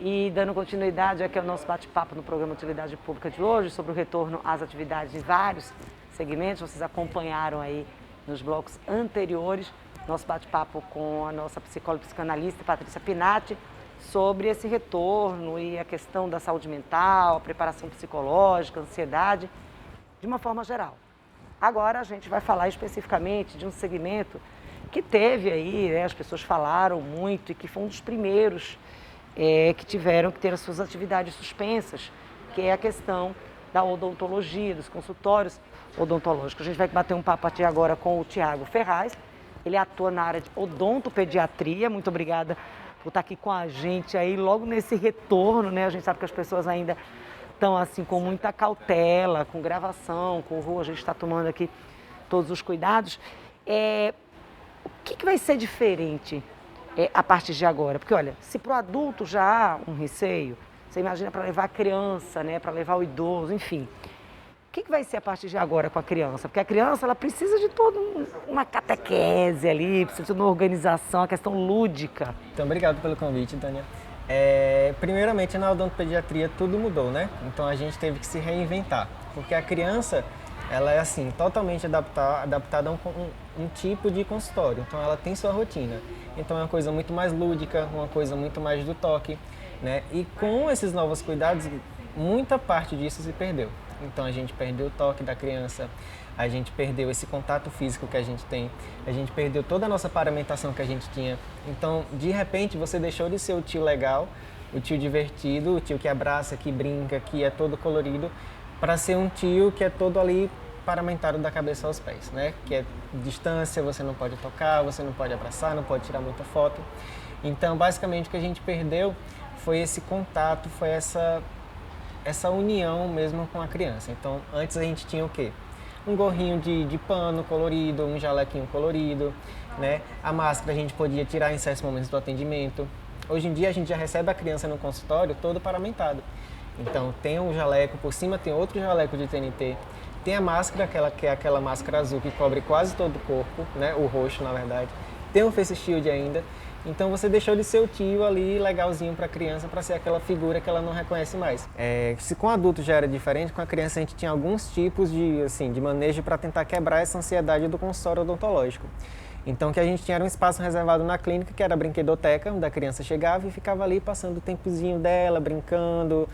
E dando continuidade aqui ao nosso bate-papo no programa Utilidade Pública de hoje, sobre o retorno às atividades em vários segmentos, vocês acompanharam aí nos blocos anteriores, nosso bate-papo com a nossa psicóloga e psicanalista, Patrícia Pinatti, sobre esse retorno e a questão da saúde mental, a preparação psicológica, a ansiedade, de uma forma geral. Agora a gente vai falar especificamente de um segmento que teve aí, as pessoas falaram muito e que foi um dos primeiros que tiveram que ter as suas atividades suspensas, que é a questão da odontologia, dos consultórios odontológicos. A gente vai bater um papo aqui agora com o Tiago Ferraz, ele atua na área de odontopediatria. Muito obrigada por estar aqui com a gente aí logo nesse retorno, né? A gente sabe que as pessoas ainda estão assim com muita cautela, com gravação, com rua, a gente está tomando aqui todos os cuidados. O que vai ser diferente a partir de agora? Porque olha, se para o adulto já há um receio, você imagina para levar a criança, né? Para levar o idoso, enfim. O que vai ser a partir de agora com a criança? Porque a criança ela precisa de toda uma catequese ali, precisa de uma organização, a questão lúdica. Então, obrigado pelo convite, Tânia. Primeiramente, na odontopediatria tudo mudou, né? Então a gente teve que se reinventar, porque a criança, ela é assim, totalmente adaptada a um tipo de consultório, então ela tem sua rotina. Então é uma coisa muito mais lúdica, uma coisa muito mais do toque, né? E com esses novos cuidados, muita parte disso se perdeu. Então a gente perdeu o toque da criança, a gente perdeu esse contato físico que a gente tem, a gente perdeu toda a nossa paramentação que a gente tinha. Então, de repente, você deixou de ser o tio legal, o tio divertido, o tio que abraça, que brinca, que é todo colorido, para ser um tio que é todo ali paramentado da cabeça aos pés, né? Que é distância, você não pode tocar, você não pode abraçar, não pode tirar muita foto. Então, basicamente, o que a gente perdeu foi esse contato, foi essa união mesmo com a criança. Então, antes a gente tinha o quê? Um gorrinho de pano colorido, um jalequinho colorido, né? A máscara a gente podia tirar em certos momentos do atendimento. Hoje em dia a gente já recebe a criança no consultório todo paramentado. Então, tem um jaleco, por cima tem outro jaleco de TNT, tem a máscara, que é aquela máscara azul que cobre quase todo o corpo, né? O rosto, na verdade. Tem um face shield ainda. Então você deixou de ser o tio ali legalzinho para a criança, para ser aquela figura que ela não reconhece mais. Se com adulto já era diferente, com a criança a gente tinha alguns tipos de manejo para tentar quebrar essa ansiedade do consultório odontológico. Então o que a gente tinha era um espaço reservado na clínica, que era a brinquedoteca, onde a criança chegava e ficava ali passando o tempozinho dela, brincando,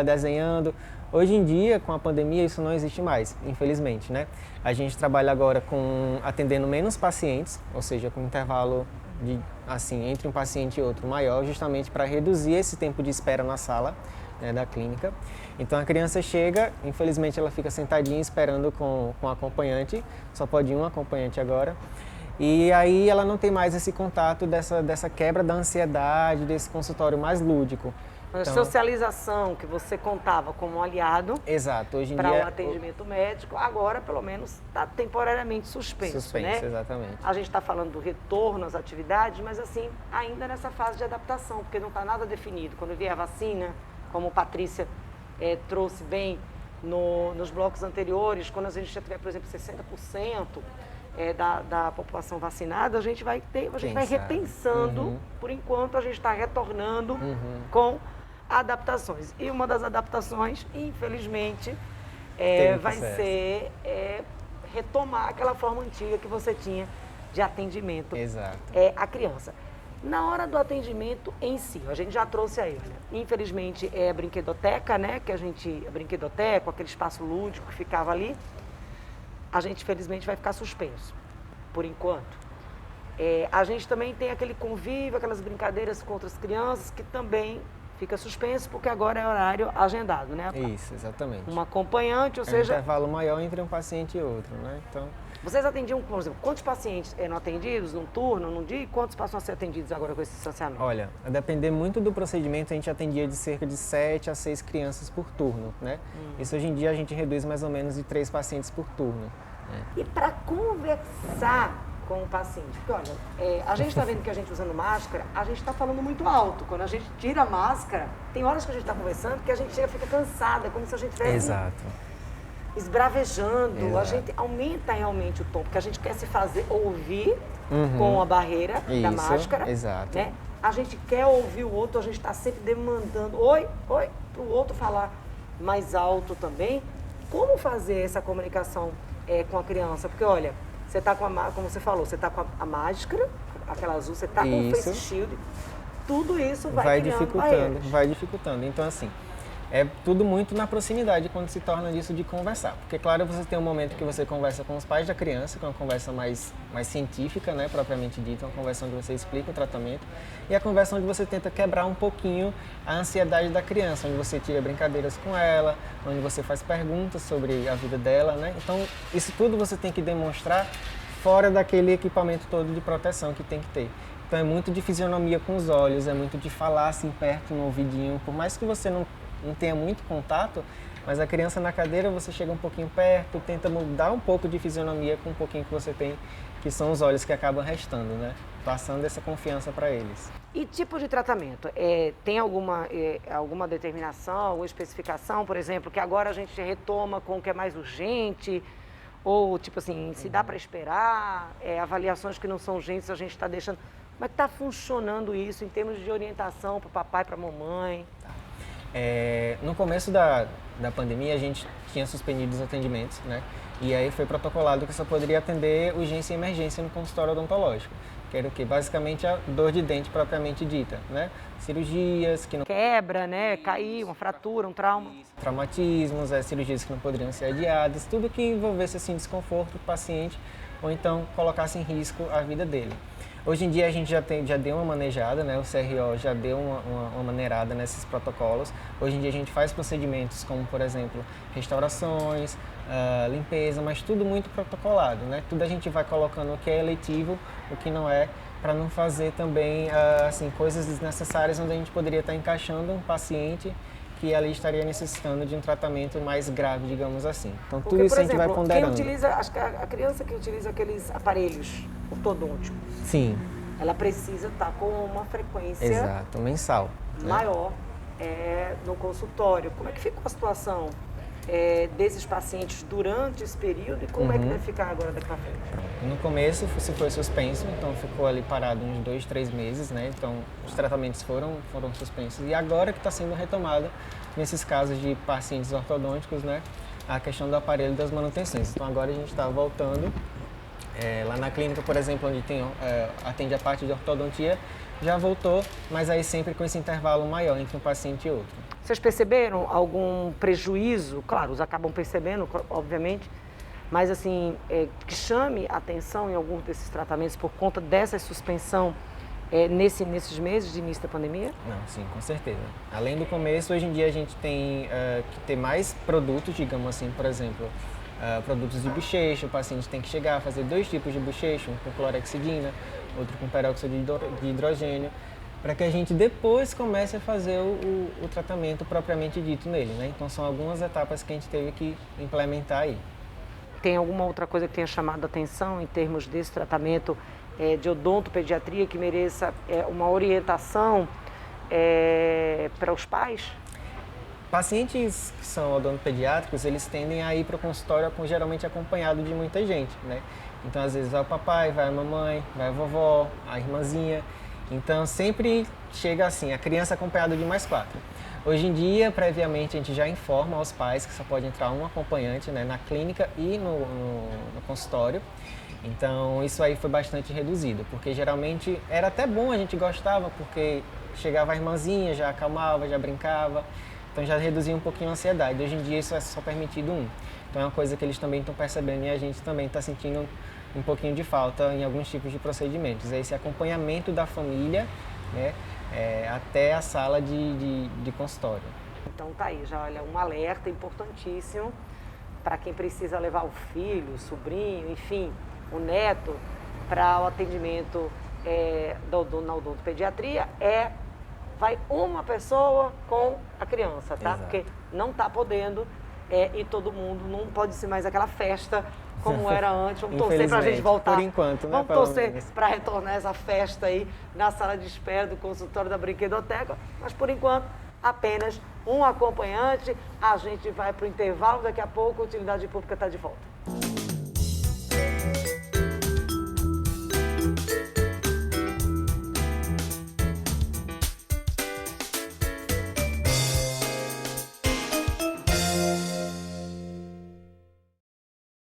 desenhando. Hoje em dia, com a pandemia, isso não existe mais, infelizmente, né? A gente trabalha agora atendendo menos pacientes, ou seja, com intervalo entre um paciente e outro maior, justamente para reduzir esse tempo de espera na sala, né, da clínica. Então a criança chega, infelizmente ela fica sentadinha esperando com acompanhante, só pode ir um acompanhante agora. E aí ela não tem mais esse contato dessa quebra da ansiedade, desse consultório mais lúdico. A socialização que você contava como um aliado. Exato, hoje em para dia o atendimento médico, agora pelo menos está temporariamente suspenso, né? Exatamente. A gente está falando do retorno às atividades, mas assim, ainda nessa fase de adaptação, porque não está nada definido. Quando vier a vacina, como a Patrícia trouxe bem nos blocos anteriores, quando a gente já tiver, por exemplo, 60% da população vacinada, a gente vai repensando. Por enquanto a gente está retornando com adaptações. E uma das adaptações, infelizmente, vai ser retomar aquela forma antiga que você tinha de atendimento à criança. Na hora do atendimento em si, a gente já trouxe aí, infelizmente, a brinquedoteca, né? A brinquedoteca, aquele espaço lúdico que ficava ali, a gente, infelizmente, vai ficar suspenso, por enquanto. A gente também tem aquele convívio, aquelas brincadeiras com outras crianças, que também fica suspenso, porque agora é horário agendado, né? Isso, exatamente. Um acompanhante, ou seja... um intervalo maior entre um paciente e outro, né? Então... Vocês atendiam, por exemplo, quantos pacientes eram atendidos num turno, num dia, e quantos passam a ser atendidos agora com esse distanciamento? Olha, a depender muito do procedimento, a gente atendia de cerca de 7 a 6 crianças por turno, né? Isso hoje em dia a gente reduz mais ou menos de 3 pacientes por turno. E para conversar com o paciente, porque olha, a gente está vendo que a gente usando máscara, a gente está falando muito alto. Quando a gente tira a máscara, tem horas que a gente está conversando que a gente fica cansada, como se a gente estivesse esbravejando. A gente aumenta realmente o tom, porque a gente quer se fazer ouvir com a barreira da máscara, né? a gente quer ouvir o outro, a gente está sempre demandando, oi, para o outro falar mais alto também. Como fazer essa comunicação com a criança? Porque, olha, você está com como você falou, você está com a máscara, aquela azul, você está com o face shield, tudo isso vai dificultando. Então, assim, é tudo muito na proximidade quando se torna disso de conversar. Porque, claro, você tem um momento que você conversa com os pais da criança, que é uma conversa mais científica, né, propriamente dita, uma conversa onde você explica o tratamento, e a conversa onde você tenta quebrar um pouquinho a ansiedade da criança, onde você tira brincadeiras com ela, onde você faz perguntas sobre a vida dela, né? Então, isso tudo você tem que demonstrar fora daquele equipamento todo de proteção que tem que ter. Então, é muito de fisionomia com os olhos, é muito de falar assim perto no ouvidinho, por mais que você não tenha muito contato, mas a criança na cadeira você chega um pouquinho perto, tenta mudar um pouco de fisionomia com um pouquinho que você tem, que são os olhos que acabam restando, né? Passando essa confiança para eles. E tipo de tratamento? Tem alguma determinação, alguma especificação, por exemplo, que agora a gente retoma com o que é mais urgente? Ou tipo assim, se dá para esperar, avaliações que não são urgentes a gente está deixando. Como é que está funcionando isso em termos de orientação para o papai, para a mamãe? No começo da pandemia, a gente tinha suspendido os atendimentos, né? E aí foi protocolado que só poderia atender urgência e emergência no consultório odontológico, que era o quê? Basicamente a dor de dente propriamente dita, né? Cirurgias que não... Quebra, né? Cair, uma fratura, um trauma. Traumatismos, cirurgias que não poderiam ser adiadas, tudo que envolvesse assim, desconforto do paciente ou então colocasse em risco a vida dele. Hoje em dia a gente já deu uma manejada, né? O CRO já deu uma maneirada nesses protocolos. Hoje em dia a gente faz procedimentos como, por exemplo, restaurações, limpeza, mas tudo muito protocolado, né? Tudo a gente vai colocando o que é eletivo, o que não é, para não fazer também assim, coisas desnecessárias onde a gente poderia estar encaixando um paciente que ali estaria necessitando de um tratamento mais grave, digamos assim. Então, tudo isso a gente vai ponderando. Acho que a criança que utiliza aqueles aparelhos ortodônticos, sim, ela precisa estar com uma frequência exato, mensal, maior no consultório. Como é que ficou a situação desses pacientes durante esse período e como é que vai ficar agora daqui para frente? No começo se foi suspenso, então ficou ali parado uns 2, 3 meses, né? Então os tratamentos foram suspensos e agora que está sendo retomada nesses casos de pacientes ortodônticos, né? A questão do aparelho das manutenções. Então agora a gente está voltando lá na clínica, por exemplo, onde atende a parte de ortodontia, já voltou, mas aí sempre com esse intervalo maior entre um paciente e outro. Vocês perceberam algum prejuízo? Claro, os acabam percebendo, obviamente, mas assim, que chame a atenção em alguns desses tratamentos por conta dessa suspensão nesses meses de início da pandemia? Não, sim, com certeza. Além do começo, hoje em dia a gente tem que ter mais produtos, digamos assim, por exemplo, produtos de bochecha, o paciente tem que chegar a fazer 2 tipos de bochecha, um com clorexidina, outro com peróxido de hidrogênio, para que a gente depois comece a fazer o tratamento propriamente dito nele, né? Então são algumas etapas que a gente teve que implementar aí. Tem alguma outra coisa que tenha chamado a atenção em termos desse tratamento de odontopediatria que mereça uma orientação para os pais? Pacientes que são odontopediátricos, eles tendem a ir para o consultório geralmente acompanhado de muita gente, né? Então às vezes vai o papai, vai a mamãe, vai a vovó, a irmãzinha. Então sempre chega assim, a criança acompanhada de mais 4. Hoje em dia, previamente, a gente já informa aos pais que só pode entrar um acompanhante, né, na clínica e no consultório. Então isso aí foi bastante reduzido, porque geralmente era até bom, a gente gostava, porque chegava a irmãzinha, já acalmava, já brincava, então já reduzia um pouquinho a ansiedade. Hoje em dia isso é só permitido um. Então é uma coisa que eles também estão percebendo e a gente também está sentindo um pouquinho de falta em alguns tipos de procedimentos. É esse acompanhamento da família, né, até a sala de consultório. Então tá aí, já olha, um alerta importantíssimo para quem precisa levar o filho, o sobrinho, enfim, o neto para o atendimento na odontopediatria vai uma pessoa com a criança, tá? Exato. Porque não está podendo e todo mundo, não pode ser mais aquela festa como era antes. Vamos torcer para a gente voltar. Por enquanto, né? Vamos torcer para retornar essa festa aí na sala de espera do consultório da Brinquedoteca, mas por enquanto apenas um acompanhante. A gente vai para o intervalo, daqui a pouco a Utilidade Pública está de volta.